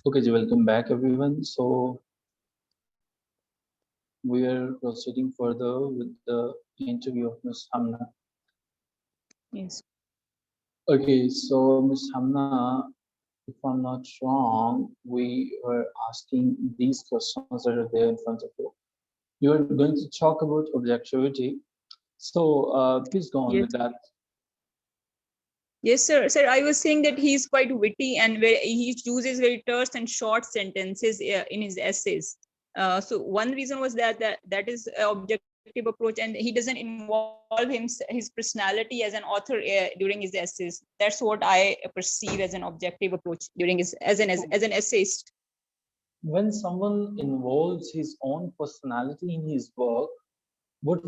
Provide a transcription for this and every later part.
Okay, ji, welcome back everyone. So we are proceeding further with the interview of Ms. Hamna. Yes. Okay, so Ms. Hamna, if I'm not wrong, we were asking these questions that are there in front of you. You are going to talk about objectivity. So please go on Yes. with that. Yes, sir. Sir, I was saying that he's quite witty and he chooses very terse and short sentences in his essays. So one reason was that is an objective approach, and he doesn't involve his personality as an author during his essays. That's what I perceive as an objective approach during his as an essayist. When someone involves his own personality in his work, what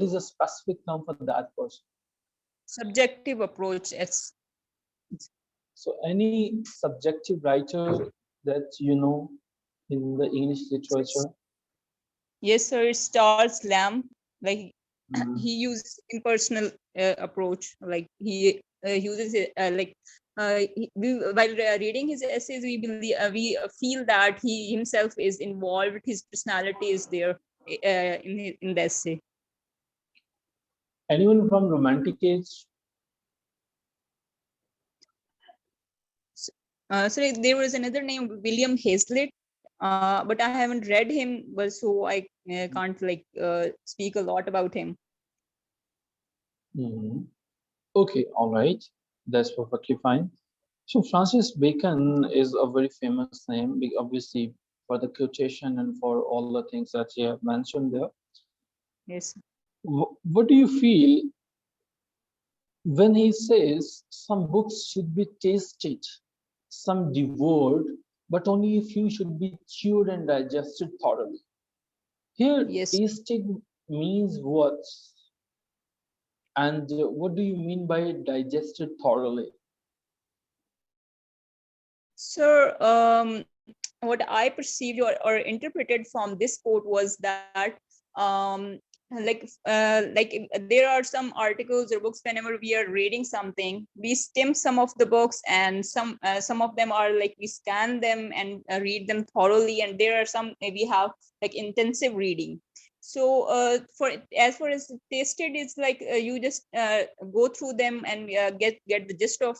is a specific term for that person? Subjective approach. So any subjective writer that you know in the English literature? Yes, sir. It's Charles Lamb. Like Mhm. he uses impersonal approach. Like he uses it while reading his essays, we believe we feel that he himself is involved. His personality is there in the essay. Anyone from romantic age? So there was another name, William Hazlitt, but I haven't read him, but so I can't speak a lot about him. Mhm. Okay, all right. That's perfectly fine. So Francis Bacon is a very famous name, obviously for the quotation and for all the things that you have mentioned there. Yes. What do you feel when he says some books should be tasted, some devoured, but only a few should be chewed and digested thoroughly? Here, Yes. tasting means what? And what do you mean by digested thoroughly? So, what I perceived or interpreted from this quote was that um, there are some articles or books. Whenever we are reading something, we skim some of the books, and some of them are like we scan them and read them thoroughly, and there are some we have like intensive reading. So for as far as tasted, it's like you just go through them and get the gist of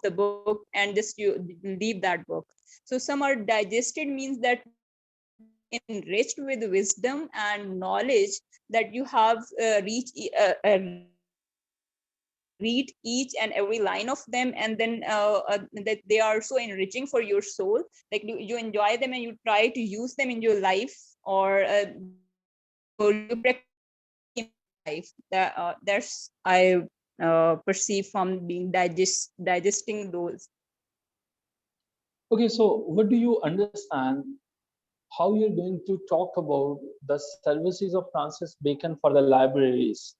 the book, and just you leave that book. So some are digested, means that enriched with wisdom and knowledge, that you have read each and every line of them, and then that they are so enriching for your soul, like you enjoy them and you try to use them in your life, or you practice in life. That's I perceive from being digesting those. Okay, so what do you understand how you're going to talk about the services of Francis Bacon for the libraries?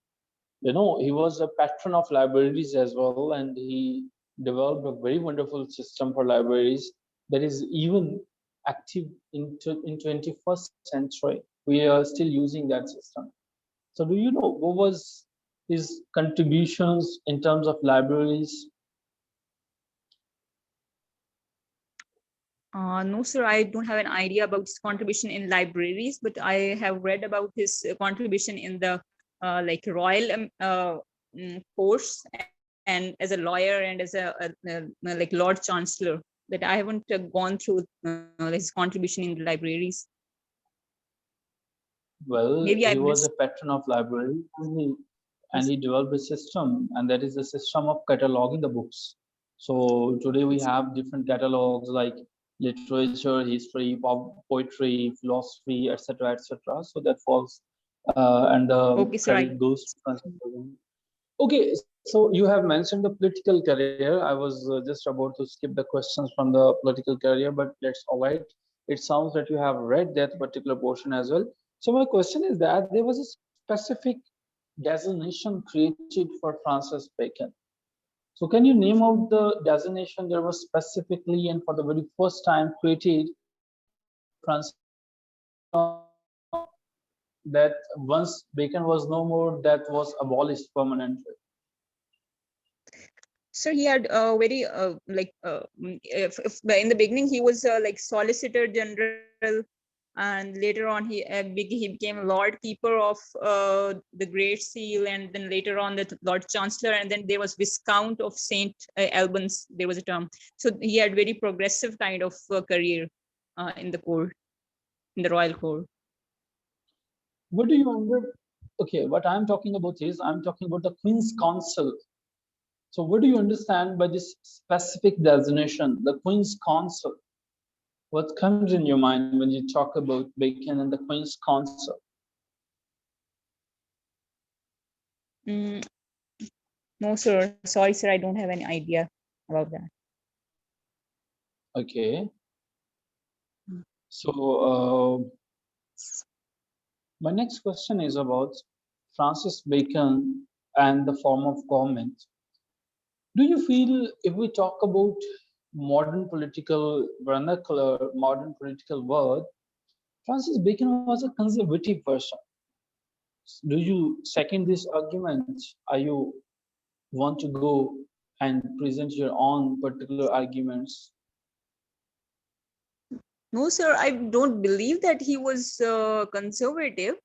You know, he was a patron of libraries as well, and he developed a very wonderful system for libraries that is even active in 21st century. We are still using that system. So do you know what was his contributions in terms of libraries? No, sir, I don't have an idea about his contribution in libraries, but I have read about his contribution in the royal course, and as a lawyer and as a Lord Chancellor. That I haven't gone through his contribution in the libraries. Well, Maybe I he was a missed. patron of libraries, and Yes. he developed a system, and that is the system of cataloging the books. So today we have different catalogs like literature, history, poetry, philosophy, etc., etc. So that falls, and the Okay, sir. credit goes to Francis Bacon. Okay, so you have mentioned the political career. I was just about to skip the questions from the political career, but let's avoid. It sounds that you have read that particular portion as well. So my question is that there was a specific designation created for Francis Bacon. So can you name out the designation that was specifically and for the very first time created for Francis that once Bacon was no more, that was abolished permanently? So he had very if in the beginning he was like Solicitor General, and later on he became Lord Keeper of the Great Seal, and then later on the Lord Chancellor, and then there was Viscount of Saint Albans. There was a term. So he had very progressive kind of career in the court, in the royal court. What do you under? Okay, what I'm talking about is I'm talking about the Queen's Counsel. So what do you understand by this specific designation, the Queen's Counsel? What comes in your mind when you talk about Bacon and the Queen's Counsel? No, sir. Sorry, sir. I don't have any idea about that. Okay. So my next question is about Francis Bacon and the form of government. Do you feel if we talk about modern political vernacular, modern political word, Francis Bacon was a conservative person? Do you second this argument? Are you want to go and present your own particular arguments? No, sir, I don't believe that he was conservative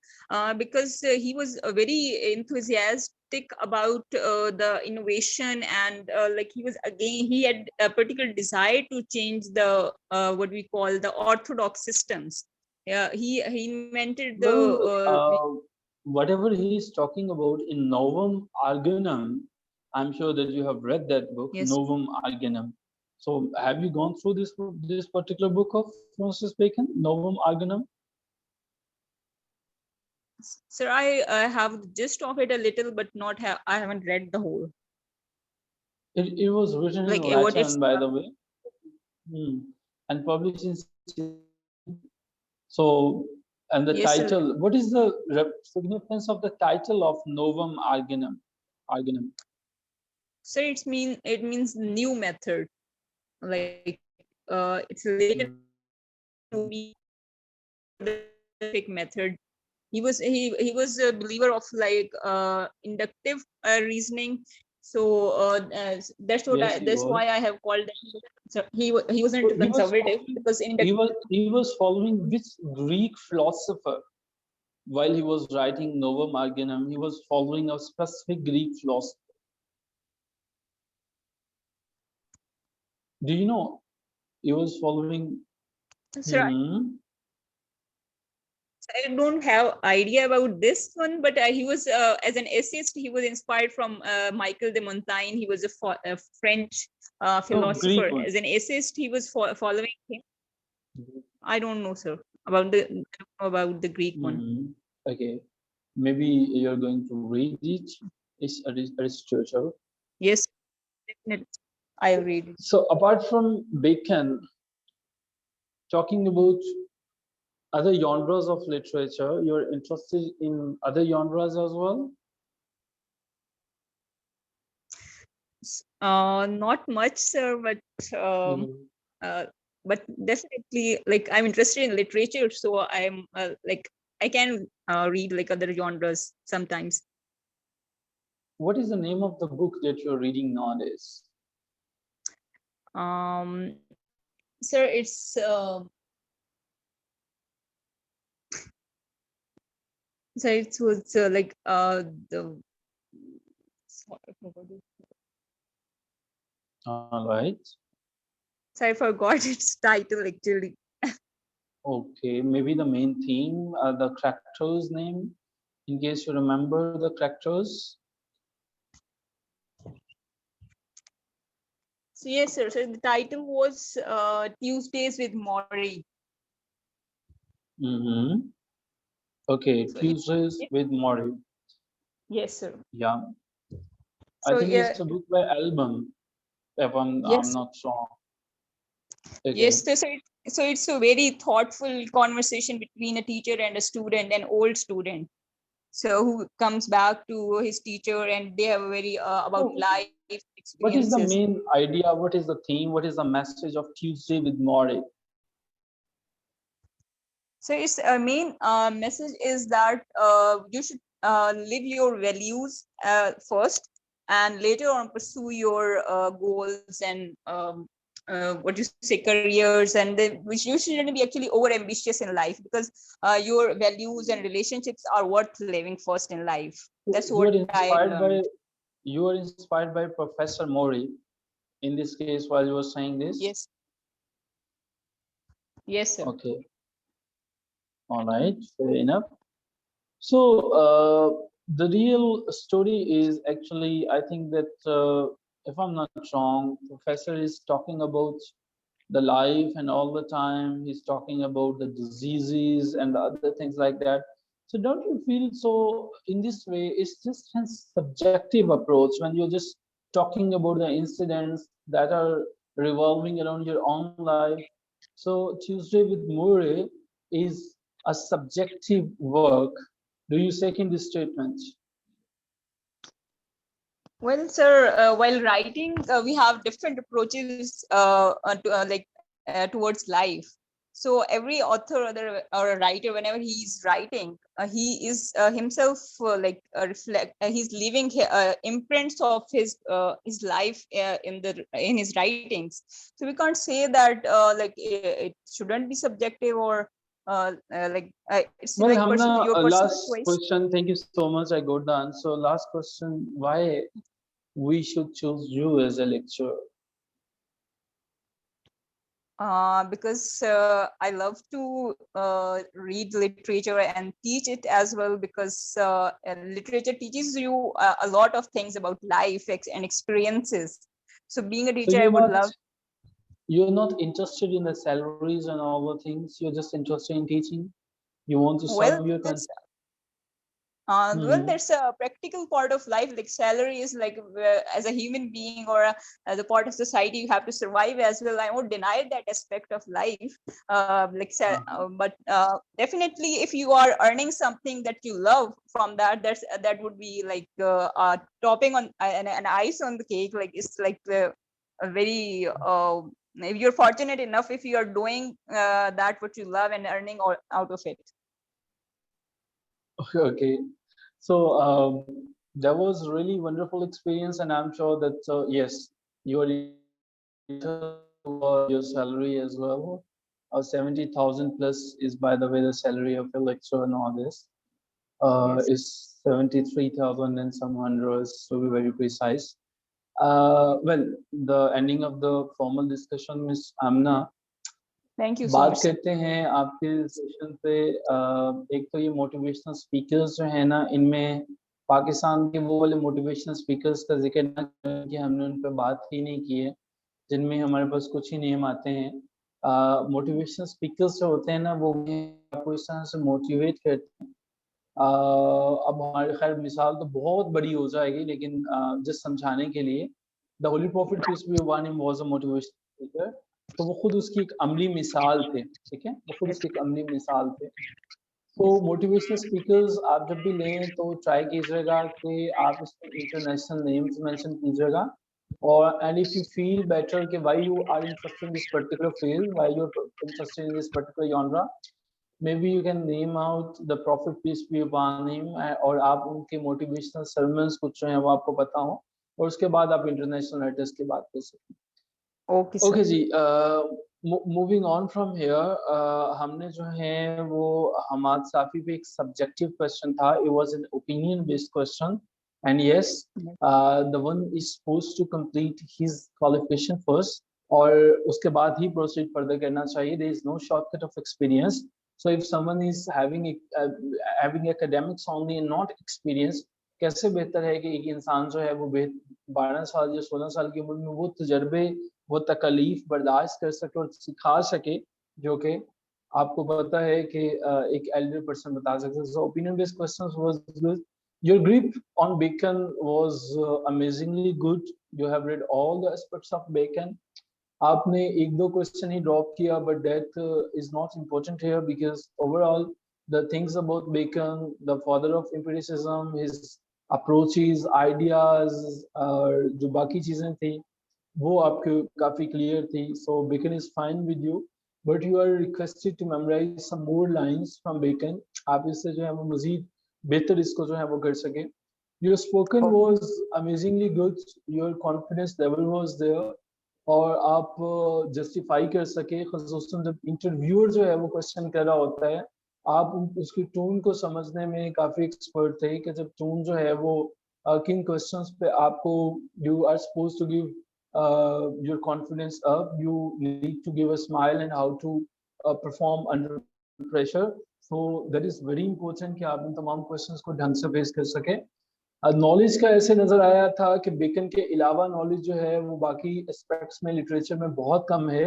because he was very enthusiastic about the innovation, and like he had a particular desire to change the what we call the orthodox systems. Yeah, he invented the Well, whatever he is talking about in Novum Organum, I'm sure that you have read that book, yes. Novum Organum. So, have you gone through this particular book of Francis Bacon, Novum Organum? Sir, I have the gist of it a little, but not have I haven't read the whole. It was written Like in what it's Latin, by the way, and published in. So, and the yes, sir. title. What is the significance of the title of Novum Organum? Organum. So it means new method, like it's related to be the method. He was a believer of like inductive reasoning. So that's what Yes, he that's was. why I have called him. So he wasn't So conservative because he was following which Greek philosopher while he was writing Novum Organum? He was following a specific Greek philosopher. Do you know? He was following. sir, I don't have idea about this one, but he was as an essayist, he was inspired from Michael de Montaigne. He was a French philosopher. Greek one. As an essayist, he was following him. I don't know, sir, about the Greek one. Okay, maybe you're going to read it. It's Aristotle. Yes, definitely. I'll read it. So apart from Bacon, talking about other genres of literature, you're interested in other genres as well? Not much, sir, but definitely, like I'm interested in literature, so I'm like I can read like other genres sometimes. What is the name of the book that you're reading nowadays? Sir, it's so it was like the All right. so I forgot its title actually. Okay, maybe the main theme, the character's name, in case you remember the characters. So yes, sir. So the title was Tuesdays with Maury. Okay, So Tuesdays with Maury. yes, sir. Yeah, So I think yeah, it's a book by Album, if I'm yes, not wrong. Okay. yes. So it's a very thoughtful conversation between a teacher and a student, an old student. So who comes back to his teacher, and they have a very about life experiences. What is the main idea? What is the theme? What is the message of Tuesday with Maury? So its main message is that you should live your values first, and later on pursue your goals and what you say, careers, and which you shouldn't be actually over ambitious in life, because your values and relationships are worth living first in life. That's You are what I inspired by learned. Professor Mori in this case while you were saying this. Yes. Yes, sir. Okay. All right. Fair enough. So the real story is actually, I think that if I'm not wrong, professor is talking about the life, and all the time he's talking about the diseases and the other things like that. So don't you feel so in this way it's just a subjective approach when you're just talking about the incidents that are revolving around your own life? So Tuesday with Murray is a subjective work. Do you second this statement? Well, sir, while writing, we have different approaches towards life. So every author or a writer, whenever he is writing, he is himself he's leaving imprints of his life in his writings. So we can't say that it shouldn't be subjective, or it's Well, like Hamna, your personal last choice. question. Thank you so much. I got the answer. Last question. Why we should choose you as a lecturer? Because I love to read literature and teach it as well, because literature teaches you a lot of things about life and experiences. So being a So teacher, I would love. you're not interested in the salaries and all the things. You're just interested in teaching. You want to serve Well, your country. that's well, Hmm. there's a practical part of life. Like salary is like as a human being, or as a part of society, you have to survive as well. I won't deny that aspect of life. But definitely, if you are earning something that you love from that, that would be like topping on an ice on the cake. Like it's like a very if you're fortunate enough, if you are doing that what you love and earning out of it. Okay. So that was really wonderful experience, and I'm sure that yes, you are your salary as well. 70,000 plus is, by the way, the salary of a lecturer nowadays. Yes. Is 73,000 and some hundreds to be very precise. Well, the ending of the formal discussion, Miss Amna, Thank you so बात much, sir. करते हैं आपके session पे। एक तो ये motivational speakers जो है ना, इनमें पाकिस्तान के वो वाले मोटिवेशनल स्पीकर्स का जिक्र ना करें कि हमने उन पर बात ही नहीं की है, जिनमें हमारे पास कुछ ही नेम आते हैं। मोटिवेशनल स्पीकर्स जो होते हैं ना, वो आपको इस तरह से मोटिवेट करते हैं। अब हमारे खैर मिसाल तो बहुत बड़ी हो जाएगी, लेकिन जस्ट समझाने के लिए, the holy prophet peace be upon him was a motivational speaker. तो वो खुद उसकी एक अमली मिसाल थे, ठीक है, वो खुद उसकी एक अमली मिसाल थे। तो मोटिवेशनल स्पीकर्स आप जब भी लें तो ट्राई कीजिएगा कि आप इसमें इंटरनेशनल नेम्स मेंशन कीजिएगा, और and if you feel better कि why you are interested in this particular field, why you are interested in this particular genre, maybe you can name out the prophet peace be upon him, और आप उनके motivational sermons कुछ जो हैं वो आपको पता हो, और उसके बाद आप इंटरनेशनल राइटर्स की बात कर सकते हैं। Okay, sir. ओके जी, मूविंग ऑन फ्रॉम हियर, हमने जो है वो हमाद साफी पे एक सब्जेक्टिव क्वेश्चन था, it was an opinion based question, and yes the one is supposed to complete his qualification first, और उसके बाद ही प्रोसीड फर्दर करना चाहिए। There is no shortcut of experience. So if someone is having academics only and not experience, कैसे बेहतर है कि एक इंसान जो है वो 12 साल या 16 साल की उम्र में वो तजर्बे, वो तकलीफ बर्दाश्त कर सके और सिखा सके, जो कि आपको पता है कि एक एल्डर पर्सन बता सकते। So opinion based questions was good. Your grip on Bacon was amazingly good. You have read all the aspects of Bacon. आपने एक दो क्वेश्चन ही ड्रॉप किया, but that is not important here, because overall the things about Bacon, the father of empiricism, his approaches, ideas, और जो बाकी चीजें थी वो आपको काफी क्लियर थी। So Bacon is fine with you, but you are requested to memorize some more lines from Bacon. आप इससे जो है वो मजीद बेहतर इसको जो है वो कर सके। Your spoken was amazingly good, your confidence level was there, और आप जस्टिफाई कर सके, ख़ुसूसन जब इंटरव्यूअर जो है वो क्वेश्चन कर रहा होता है, आप उसकी टोन को समझने में काफ़ी एक्सपर्ट थे कि जब टोन जो है वो किन क्वेश्चंस पे आपको you are suppose to give your confidence up, you need to give a smile and how to perform under pressure. So that is very important कि आप इन तमाम क्वेश्चंस को ढंग से फेस कर सकें. नॉलेज का ऐसे नजर आया था कि बेकन के अलावा नॉलेज जो है वो बाकी एस्पेक्ट्स में लिटरेचर में बहुत कम है.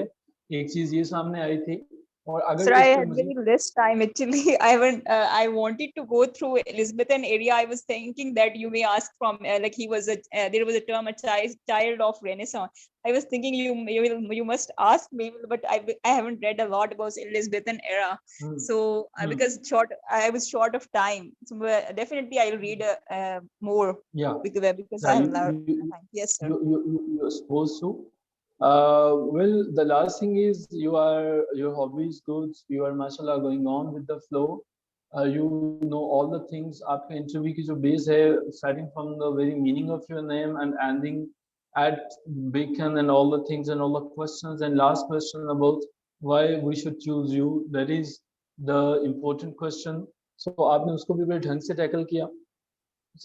एक चीज ये सामने आई थी. और Sir, अगर I इस पे had Majeed very less time actually. I haven't. I wanted to go through Elizabethan area. I was thinking that you may ask from like he was a there was a term a child of Renaissance. I was thinking you must ask me, but I haven't read a lot about Elizabethan era. So because I was short of time. So definitely I'll read more. yeah Because yeah I have a lot of time. Yes, sir. you're supposed to. Well, the last thing is your hobby is good. You are mashallah going on with the flow. You know all the things. आपके interview की जो base है, starting from the very meaning of your name and ending at bacon and all the things and all the questions and last question about why we should choose you. That is the important question. So आपने उसको भी बड़े ढंग से tackle किया.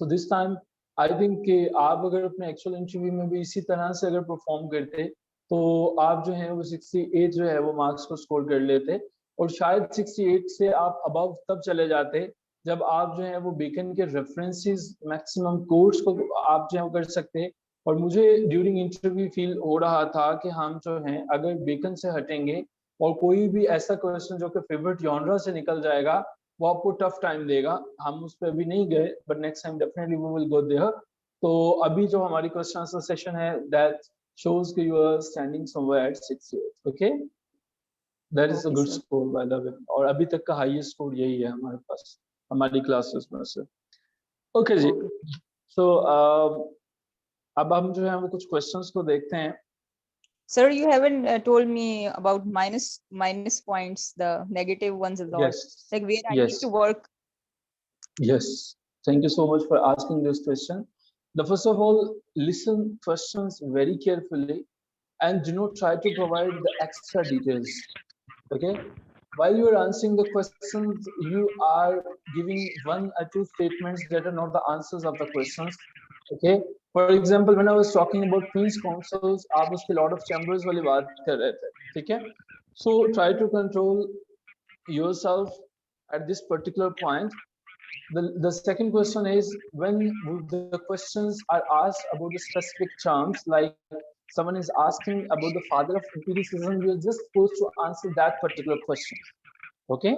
So this time I think कि आप अगर अपने एक्चुअल इंटरव्यू में भी इसी तरह से अगर परफॉर्म करते तो आप जो है वो 68 जो है वो मार्क्स को स्कोर कर लेते, और शायद 68 से आप अबव तब चले जाते जब आप जो है वो बेकन के रेफरेंसेस मैक्सिमम कोर्स को आप जो है वो कर सकते. और मुझे ड्यूरिंग इंटरव्यू फील हो रहा था कि हम जो हैं अगर बेकन से हटेंगे और कोई भी ऐसा क्वेश्चन जो कि फेवरेट जॉनरा से निकल जाएगा वो आपको टफ टाइम देगा. हम उस पर अभी नहीं गए, but next time definitely we will go there. तो अभी जो हमारी क्वेश्चन आंसर सेशन है दैट shows कि you are standing somewhere at 68. Okay, that is a Okay, good sir. score by the way, और अभी तक का हाईएस्ट स्कोर यही है हमारे पास हमारी क्लासेस में से. ओके जी. सो अब हम जो है वो कुछ क्वेश्चंस को देखते हैं. Sir, you haven't told me about minus points, the negative ones a lot. Yes. Like where I Yes. need to work. Yes. Thank you so much for asking this question. The first of all, listen questions very carefully and do not try to provide the extra details. Okay? While you are answering the questions, you are giving one or two statements that are not the answers of the questions. Okay? For example, when I was talking about Queen's Councils, आप उसके Lord of Chambers वाली बात कर रहे थे. ठीक है? So try to control yourself at this particular point. The second question is when the questions are asked about the specific terms, like someone is asking about the father of empiricism, you're just supposed to answer that particular question. Okay?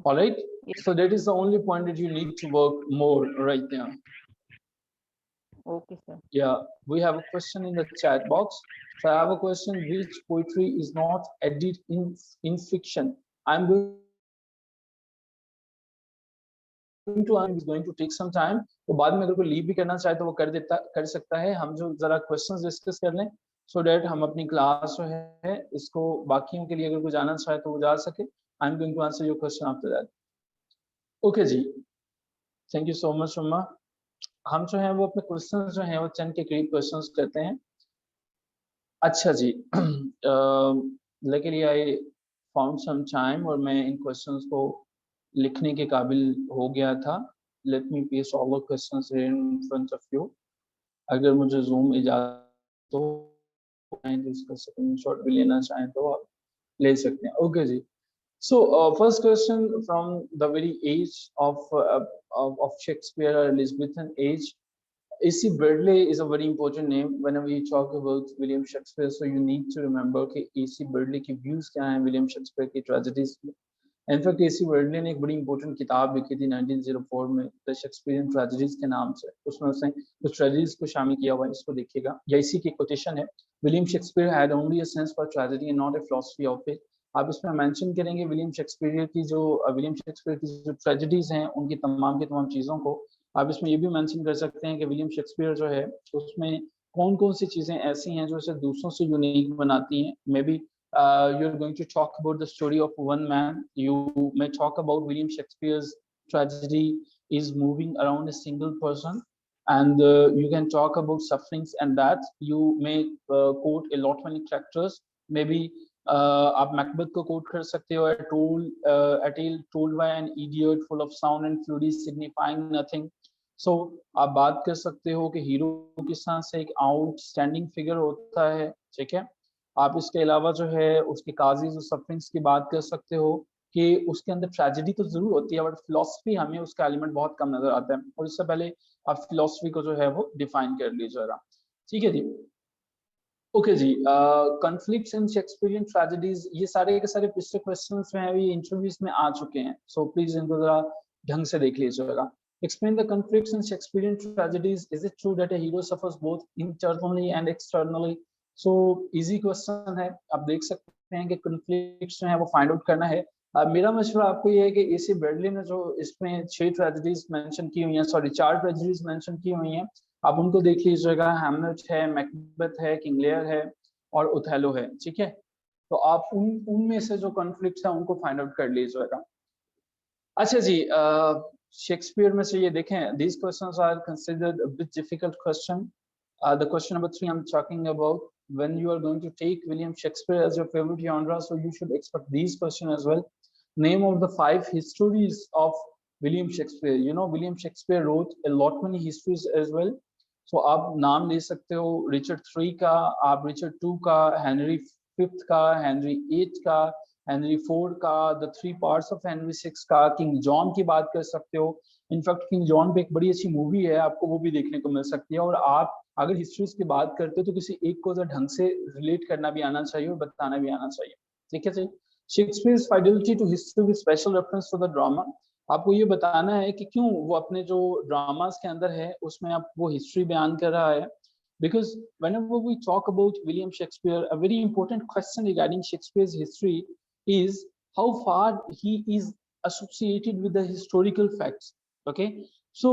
All right? So that is the only point that you need to work more right now. Okay, sir. Yeah, we have a question in the chat box. So I have a question: which poetry is not added in fiction? I'm going to is going to take some time. तो बाद में अगर कोई leave भी करना चाहे तो वो कर सकता है. हम जो जरा क्वेश्चंस डिस्कस कर लें सो दैट हम अपनी क्लास जो है इसको बाकियों के लिए अगर कोई जाना चाहे तो वो जा सके. I am going to answer your question after that. Okay जी, thank you so much Roma. हम जो है वो अपने क्वेश्चंस जो हैं वो 10 के करीब क्वेश्चंस करते हैं. अच्छा जी, luckily I found some time और मैं इन क्वेश्चंस को लिखने के काबिल हो गया था. Let me paste all the questions here in front of you. अगर मुझे जूम इजाजत तो इसका स्क्रीनशॉट भी लेना चाहें तो आप ले सकते हैं. Okay ji. So first question from the very age of Shakespeare or Elizabethan age. A.C. Bradley is a very important name whenever you talk about William Shakespeare. So you need to remember कि A.C. Bradley की views क्या हैं William Shakespeare की tragedies में. In fact, A.C. Bradley ने एक बड़ी important किताब लिखी थी 1904 में The Shakespearean Tragedies के नाम से. उसमें उसने कुछ tragedies को शामिल किया हुआ है. इसको देखिएगा. या इसी की quotation है. William Shakespeare had only a sense for tragedy and not a philosophy of it. आप इसमें मेंशन करेंगे विलियम शेक्सपियर की जो ट्रेजेडीज हैं उनकी तमाम चीज़ों को. आप इसमें ये भी मेंशन कर सकते हैं कि विलियम शेक्सपियर जो है उसमें कौन सी चीज़ें ऐसी हैं जो इसे दूसरों से यूनिक बनाती हैं. Maybe you are going to talk about the story of one man. You may talk about William Shakespeare's tragedy is moving around a single person, and you can talk about sufferings, and that you may quote a lot many characters. Maybe आप Macbeth को quote कर सकते हो, a tale told by an idiot full of sound and fury signifying nothing. So आप बात कर सकते हो कि हीरो किस तरह से एक आउटस्टैंडिंग फिगर होता है, ठीक है। आप इसके अलावा जो है उसके काजीज और सफरिंग्स की बात कर सकते हो कि उसके अंदर ट्रेजेडी तो जरूर होती है, बट फिलोसफी हमें उसका एलिमेंट बहुत कम नजर आता है। और इससे पहले आप फिलोसफी को जो है वो डिफाइन कर लीजिएगा, ठीक है जी। ओके जी, कॉन्फ्लिक्ट्स इन शेक्सपियरियन ट्रेजेडीज, ये सारे के सारे पिछले क्वेश्चंस में अभी इंटरव्यूज में आ चुके हैं, सो प्लीज इनको जरा ढंग से देख लीजिएगा। Explain the conflicts in Shakespearean tragedies. Is it true that a hero suffers both internally and externally? So easy question है, आप देख सकते हैं कि conflicts जो है वो फाइंड आउट करना है। मेरा मशवरा आपको ये है कि एसी ब्रैडली ने जो इसमें 6 ट्रेजेडीज मेंशन की हुई हैं, सॉरी 4 ट्रेजेडीज मेंशन की हुई हैं, आप उनको देख लीजिएगा। हैमलेट है, मैकबेथ है, किंग लियर है और ओथेलो है, ठीक है। तो आप उनमें से जो कॉन्फ्लिक्ट्स है उनको फाइंड आउट कर लीजिएगा। अच्छा जी, शेक्सपियर में से ये देखें, these questions are considered a bit difficult question. The question number 3 I'm talking about, when you are going to take William Shakespeare as your favorite genre, so you should expect these questions as well. Name of the 5 histories of William Shakespeare. You know, William Shakespeare wrote a lot many histories as well. So आप नाम ले सकते हो Richard 3 का, आप Richard 2 का, Henry 5th का, Henry 8 का, हेनरी 4 का, द 3 पार्ट्स ऑफ हेनरी 6 का, किंग जॉन की बात कर सकते हो। इनफैक्ट किंग जॉन पे एक बड़ी अच्छी मूवी है, आपको वो भी देखने को मिल सकती है। और आप अगर हिस्ट्रीज की बात करते हो तो किसी एक को ढंग से रिलेट करना भी आना चाहिए और बताना भी आना चाहिए, ठीक है जी। Shakespeare's fidelity to history with special reference to the drama, आपको ये बताना है कि क्यों वो अपने जो ड्रामास के अंदर है उसमें आप वो हिस्ट्री बयान कर रहा है। Because whenever we talk about William Shakespeare, a very important question regarding Shakespeare's history is how far he is associated with the historical facts. Okay, so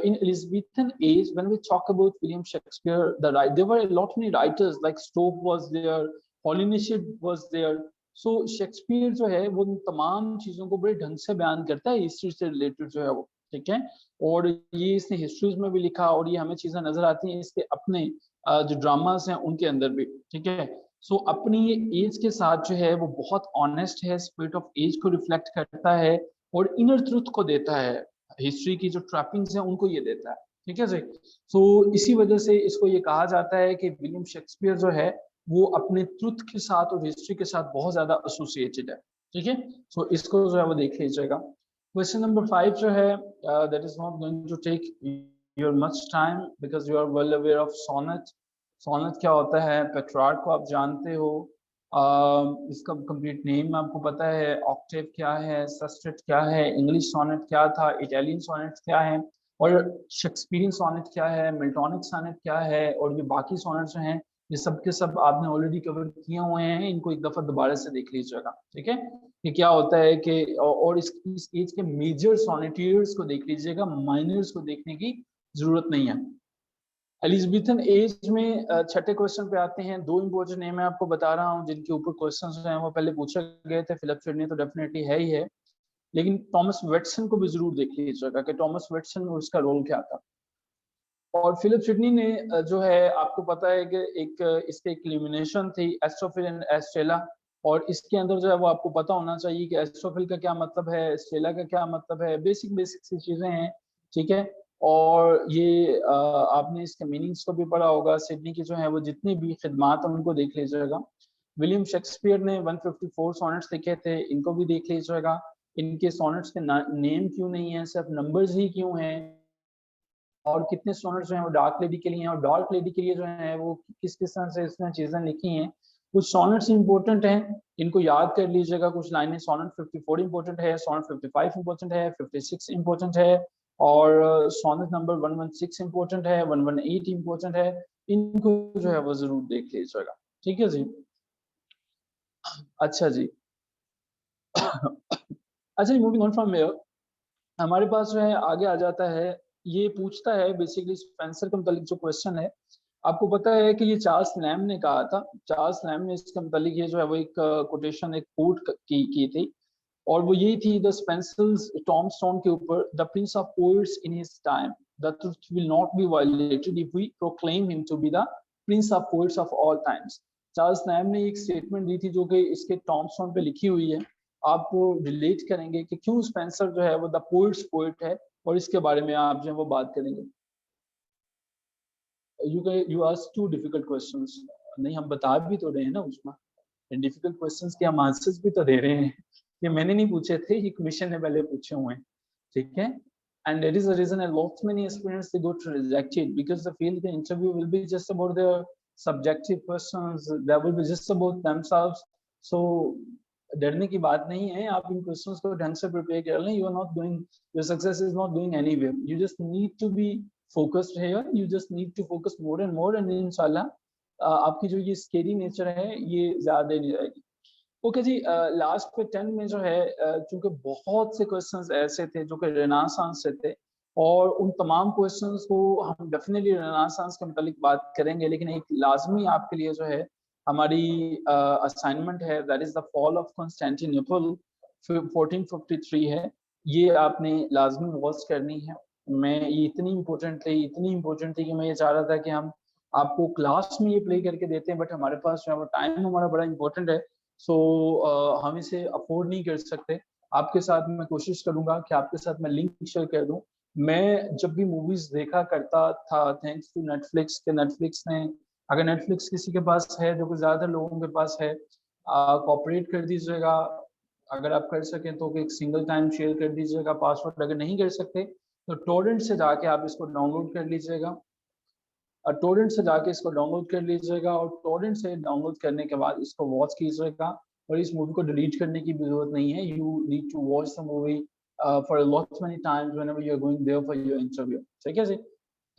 in Elizabethan age, when we talk about William Shakespeare, there were a lot many writers like Stowe was there, Holyshedon was there. So Shakespeare जो है वो तमाम चीजों को बड़े ढंग से बयान करता है, हिस्ट्री से रिलेटेड जो है वो, ठीक है। और ये इसने हिस्ट्रीज में भी लिखा और ये हमें चीजें नजर आती हैं इसके अपने जो ड्रामास हैं उनके अंदर भी, ठीक है। सो अपनी ये एज के साथ जो है वो बहुत ऑनेस्ट है, स्पिरिट ऑफ एज को रिफ्लेक्ट करता है और इनर ट्रुथ को देता है, हिस्ट्री की जो ट्रैपिंग्स हैं उनको ये देता है, ठीक है जी। सो इसी वजह से इसको ये कहा जाता है कि विलियम शेक्सपियर जो है वो अपने ट्रुथ के साथ और हिस्ट्री के साथ बहुत ज्यादा एसोसिएटेड है, ठीक है। सो इसको जो है वो देख लीजिएगा। क्वेश्चन नंबर 5 जो है, that is not going to take your much time because you are well aware of sonnet. Sonnet क्या होता है, पेट्रार्क को आप जानते हो, इसका कंप्लीट नेम आपको पता है, ऑक्टेव क्या है, सेस्टेट क्या है, इंग्लिश सोनेट क्या था, इटालियन सोनेट क्या है, और शेक्सपियरियन सोनेट क्या है, मिल्टोनिक सोनेट क्या है, और ये बाकी सोनेट जो हैं ये सब के सब आपने ऑलरेडी कवर किए हुए हैं, इनको एक दफा दोबारा से देख लीजिएगा, ठीक है। कि क्या होता है कि और इस एज के मेजर सोनेटियर्स को देख लीजिएगा, माइनर्स को देखने की जरूरत नहीं है। एलिजाबेथन एज में छठे क्वेश्चन पे आते हैं। 2 इंपॉर्टेंट नेम मैं आपको बता रहा हूँ जिनके ऊपर क्वेश्चन जो हैं वो पहले पूछे गए थे। फिलिप सिडनी तो डेफिनेटली है ही है, लेकिन थॉमस वेटसन को भी जरूर देख लीजिएगा कि थॉमस वेटसन में उसका रोल क्या था। और फिलिप सिडनी ने जो है आपको पता है कि एक इसके एक इल्यूमिनेशन थी, एस्ट्रोफिल एंड एस्ट्रेला, और इसके अंदर जो है वो आपको पता होना चाहिए कि एस्ट्रोफिल का क्या मतलब है, एस्ट्रेला का क्या मतलब है, बेसिक बेसिक सी चीजें हैं, ठीक है। और ये आपने इसके मीनिंग्स को भी पढ़ा होगा। सिडनी की जो है वो जितनी भी खिदमात हैं उनको देख लीजिएगा। विलियम शेक्सपियर ने 154 सोनेट्स लिखे थे, इनको भी देख लीजिएगा। इनके सोनेट्स के नेम क्यों नहीं है, सिर्फ नंबर्स ही क्यों हैं, और कितने सोनेट्स जो हैं वो डार्क लेडी के लिए हैं, और डार्क लेडी के लिए जो है वो किस किस तरह से इसने चीजें लिखी हैं। कुछ सोनेट्स इंपॉर्टेंट हैं, इनको याद कर लीजिएगा। कुछ लाइनें, सोनेट 54 इंपॉर्टेंट है, सोनेट 55 इंपॉर्टेंट है, 56 इंपॉर्टेंट है, और सोनेट नंबर 116 इंपॉर्टेंट है, 118 इंपॉर्टेंट है। इनको जो है वो जरूर देख लीजिएगा, ठीक है जी। अच्छा जी अच्छा जी, मूविंग ऑन फ्रॉम हियर, हमारे पास जो है आगे आ जाता है, ये पूछता है बेसिकली स्पेंसर के मुतालिक जो क्वेश्चन है। आपको पता है कि ये चार्ल्स लैम्ब ने कहा था, चार्ल्स लैम्ब ने इसके मुतालिक ये जो है वो एक कोटेशन, एक कोट की थी और वो यही थी, द स्पेंसल्स टॉम स्टोन के ऊपर, the prince of poets in his time, the truth will not be violated if we proclaim him to be the prince of poets of all times. Charles नैम ने एक स्टेटमेंट दी थी जो कि इसके Tom stone पे लिखी हुई है। आप वो रिलेट करेंगे कि क्यों स्पेंसर जो है वो द पोएट्स पोएट है, और इसके बारे में आप जो है वो बात करेंगे। You ask two difficult questions. नहीं, हम बता भी तो रहे हैं ना उसमें, डिफिकल्ट क्वेश्चंस के हम आंसर्स भी तो दे रहे हैं। ये मैंने नहीं पूछे थे, ये कमीशन ने पहले पूछे हुए हैं, ठीक है। And that is the reason a lot many aspirants they go to reject it, because they feel the interview will be just about their subjective questions, that will be just about themselves. So डरने की बात नहीं है, आप इन questions को ढंग से prepare कर लें, you are not going, your success is not going anywhere, you just need to be focused here, you just need to focus more and more, and इंशाल्लाह आपकी जो ये स्केरी नेचर है ये ज्यादा नहीं रहेगी। ओके जी, लास्ट पे 10 में जो है, चूंकि बहुत से क्वेश्चंस ऐसे थे जो कि रेनेसांस से थे, और उन तमाम क्वेश्चंस को हम डेफिनेटली रेनेसांस के मुतालिक बात करेंगे, लेकिन एक लाजमी आपके लिए जो है हमारी असाइनमेंट है, that is the fall of Constantinople 1453 है, ये आपने लाजमी वॉच करनी है। मैं ये इतनी इम्पोर्टेंट थी कि मैं ये चाह रहा था कि हम आपको क्लास में ये प्ले करके देते हैं, बट हमारे पास जो है वो टाइम हमारा बड़ा इंपॉर्टेंट है, सो हम इसे अफोर्ड नहीं कर सकते। आपके साथ मैं कोशिश करूंगा कि आपके साथ मैं लिंक शेयर कर दूं। मैं जब भी मूवीज देखा करता था, थैंक्स टू नेटफ्लिक्स के, नेटफ्लिक्स ने, अगर नेटफ्लिक्स किसी के पास है, जो कि ज़्यादातर लोगों के पास है, कॉपरेट कर दीजिएगा। अगर आप कर सकें तो एक सिंगल टाइम शेयर कर दीजिएगा पासवर्ड, अगर नहीं कर सकते तो टोरेंट से जाके आप इसको डाउनलोड कर लीजिएगा, टोरेंट से जाके इसको डाउनलोड कर लीजिएगा, और टोरेंट से डाउनलोड करने के बाद इसको वॉच कीजिएगा, और इस मूवी को डिलीट करने की भी जरूरत नहीं है, you need to watch the movie for lots many times whenever you are going there for your interview, ठीक है जी।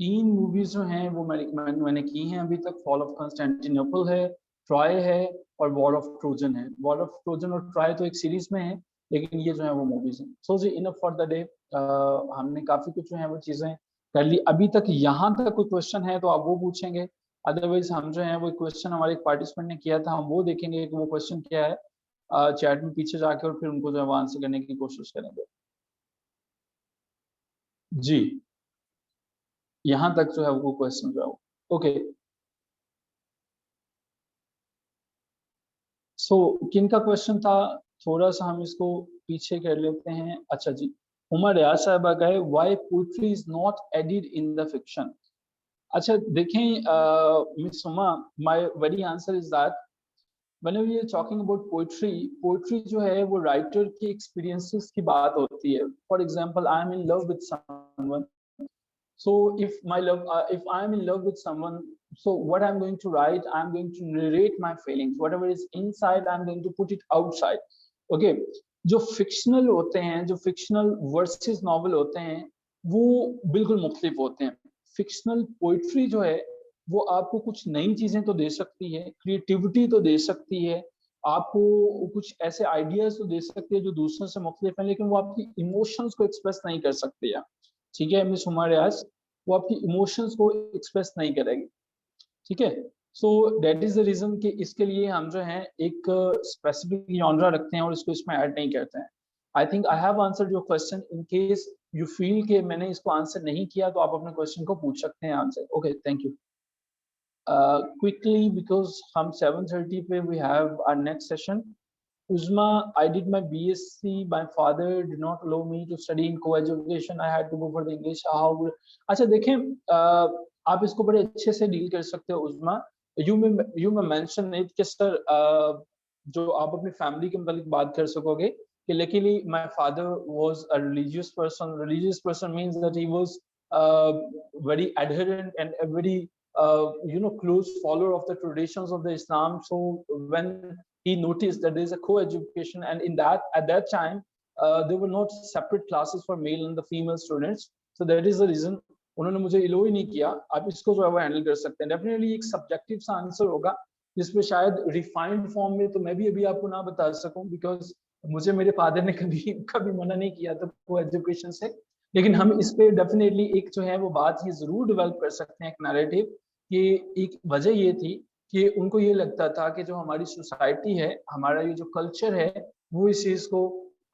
3 मूवीज जो हैं वो मैंने की हैं अभी तक, फॉल ऑफ कॉन्स्टेंटिनोपल है, ट्रॉय है, और वॉर ऑफ ट्रोजन है। वॉर ऑफ ट्रोजन और ट्रॉय तो एक सीरीज में है, लेकिन ये जो है वो मूवीज हैं। सो जी, इनफ फॉर द डे। हमने काफी कुछ जो है वो चीजें कर ली अभी तक। यहाँ तक कोई क्वेश्चन है तो आप वो पूछेंगे, अदरवाइज हम जो है वो क्वेश्चन हमारे एक पार्टिसिपेंट ने किया था, हम वो देखेंगे कि वो क्वेश्चन क्या है चैट में पीछे जाके, और फिर उनको जो है वो आंसर करने की कोशिश करेंगे। जी, यहाँ तक जो है वो क्वेश्चन जो है वो ओके। सो किन का क्वेश्चन था, थोड़ा सा हम इसको पीछे कर लेते हैं। अच्छा जी, उमर रियाज साहबा गए, why poetry is not added in the fiction. अच्छा देखें miss Suma, my very answer is that whenever we are talking about poetry, poetry जो है वो राइटर के एक्सपीरियंसेस की बात होती है। For example, I am in love with someone, so if I am in love with someone, so what I'm going to write, I'm going to narrate my feelings, whatever is inside I'm going to put it outside, okay। जो fictional होते हैं, जो fictional versus novel होते हैं, वो बिल्कुल मुख्तलिफ होते हैं। फिक्शनल पोइट्री जो है वो आपको कुछ नई चीजें तो दे सकती है, क्रिएटिविटी तो दे सकती है, आपको कुछ ऐसे आइडियाज तो दे सकती है जो दूसरों से मुख्तलिफ है, लेकिन वो आपकी इमोशंस को एक्सप्रेस नहीं कर सकती है, ठीक है मिस हुमा रियाज, वो आपकी इमोशंस को एक्सप्रेस नहीं करेगी, ठीक है। So that is the reason कि इसके लिए हम जो है एक स्पेसिफिक जॉनरा रखते हैं और इसको इसमें ऐड नहीं करते हैं। I think I have answered your question. In case you feel कि मैंने इसको आंसर नहीं किया तो आप अपने क्वेश्चन को पूछ सकते हैं answer. Okay, thank you. Quickly, because हम 7:30 पे we have our next session. Uzma, I did my BSc. My father did not allow me to study in co-education. I had to go for the English. How? अच्छा देखें, आप इसको बड़े अच्छे से deal कर सकते हो उज़मा। You may mention it कि सर जो आप अपनी फैमिली के मतलब बात कर सकोगे कि luckily my father was a religious person. Religious person means that he was very adherent and a very close follower of the traditions of the Islam. So when he noticed that there is a co-education, and at that time there were not separate classes for male and the female students, so that is the reason उन्होंने मुझे इलो ही नहीं किया। आप इसको जो है वो हैंडल कर सकते हैं। डेफिनेटली एक सब्जेक्टिव सा आंसर होगा जिसमें शायद रिफाइंड फॉर्म में तो मैं भी अभी आपको ना बता सकूं, बिकॉज मुझे मेरे फादर ने कभी मना नहीं किया था को एजुकेशन से, लेकिन हम इस पे डेफिनेटली एक जो है वो बात ये जरूर डेवलप कर सकते हैं, एक नैरेटिव कि एक वजह ये थी कि उनको ये लगता था कि जो हमारी सोसाइटी है, हमारा ये जो कल्चर है, वो इस चीज को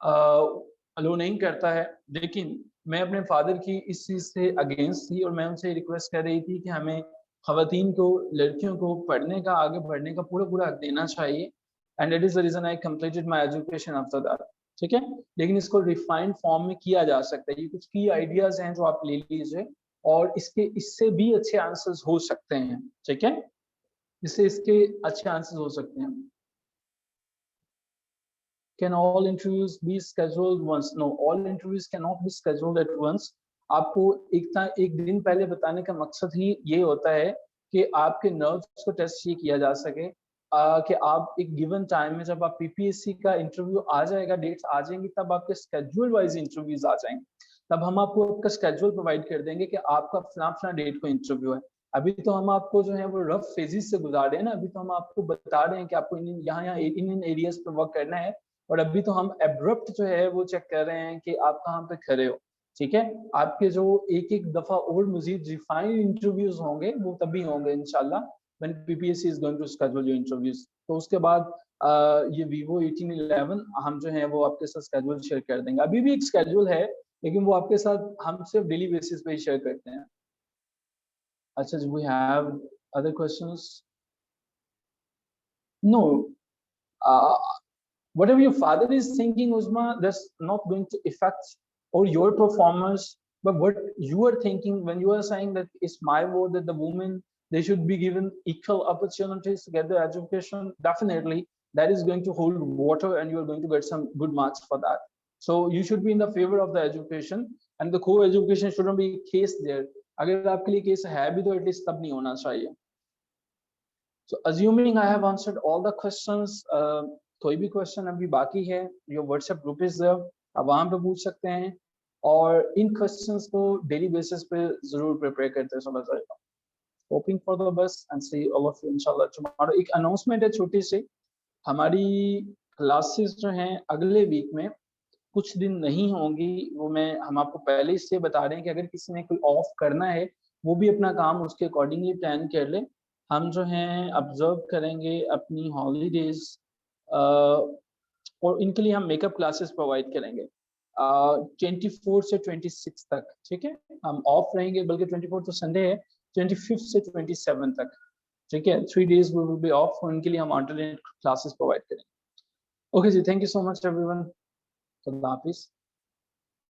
अलो नहीं करता है, लेकिन मैं अपने फादर की इस चीज़ से अगेंस्ट थी और मैं उनसे रिक्वेस्ट कर रही थी कि हमें ख़वातीन को, लड़कियों को पढ़ने का, आगे बढ़ने का पूरा हक देना चाहिए। And that is the reason I completed my education after that. ठीक है, लेकिन इसको रिफाइंड फॉर्म में किया जा सकता है। ये कुछ की आइडियाज़ हैं जो आप ले लीजिए और इससे भी अच्छे आंसर्स हो सकते हैं। ठीक है, इसके अच्छे आंसर्स हो सकते हैं। Can all interviews be scheduled once? No, all interviews cannot be scheduled at once. आपको एक दिन पहले बताने का मकसद ही ये होता है कि आपके नर्व्स को टेस्ट ये किया जा सके कि आप एक गिवन टाइम में, जब आप पीपीएससी का इंटरव्यू आ जाएगा, डेट्स आ जाएंगी, तब आपके स्केड्यूल वाइज इंटरव्यूज आ जाएंगे। तब हम आपको आपका स्केड्यूल प्रोवाइड कर देंगे कि आपका फला डेट को इंटरव्यू है। अभी तो हम आपको जो है वो रफ फेजेस से गुजार रहे हैं ना। अभी तो हम आपको बता रहे हैं कि आपको यहाँ इन एरियाज पर वर्क करना है, और अभी तो हम एब्रप्ट जो है वो चेक कर रहे हैं कि आप कहाँ पे खड़े हो। ठीक है, आपके जो एक दफा और मजीद रिफाइंड इंटरव्यूज होंगे वो तभी होंगे इंशाल्लाह when PPSC is going to schedule your interviews. तो उसके बाद ये वीवो 1811 हम जो है वो आपके साथ स्केड्यूल शेयर कर देंगे। अभी भी एक स्केड्यूल है, लेकिन वो आपके साथ हम सिर्फ डेली बेसिस पे ही शेयर करते हैं। अच्छा जी, we have other questions? No, whatever your father is thinking, Uzma, that's not going to affect or your performance. But what you are thinking when you are saying that it's my vote that the women, they should be given equal opportunities to get their education, definitely that is going to hold water and you are going to get some good marks for that. So you should be in the favor of the education, and the co-education shouldn't be case there. अगर आपके लिए case है भी तो at least तब नहीं होना चाहिए। So assuming I have answered all the questions, कोई भी क्वेश्चन अभी बाकी है, your WhatsApp group is there, आप वहाँ पे पूछ सकते हैं, और इन क्वेश्चंस को डेली बेसिस पे जरूर प्रिपेयर करते समझ आएगा। Hoping for the best and see all of you inshallah tomorrow। एक अनाउंसमेंट है छोटी सी, हमारी क्लासेस जो हैं अगले वीक में कुछ दिन नहीं होंगी, वो हम आपको पहले इससे बता रहे हैं कि अगर किसी ने कोई ऑफ करना है वो भी अपना काम उसके अकॉर्डिंगली प्लान कर ले। हम जो हैं ऑब्जर्व करेंगे अपनी हॉलीडेज, और इनके लिए हम मेकअप क्लासेस प्रोवाइड करेंगे 24 से 26 तक। ठीक है, हम ऑफ रहेंगे, बल्कि 24 तो संडे है, 25 से 27 तक। ठीक है, 3 days we will be off, और इनके लिए हम अल्टरनेट क्लासेस प्रोवाइड करेंगे। ओके जी, thank you so much everyone. अल्लाह हाफिज़।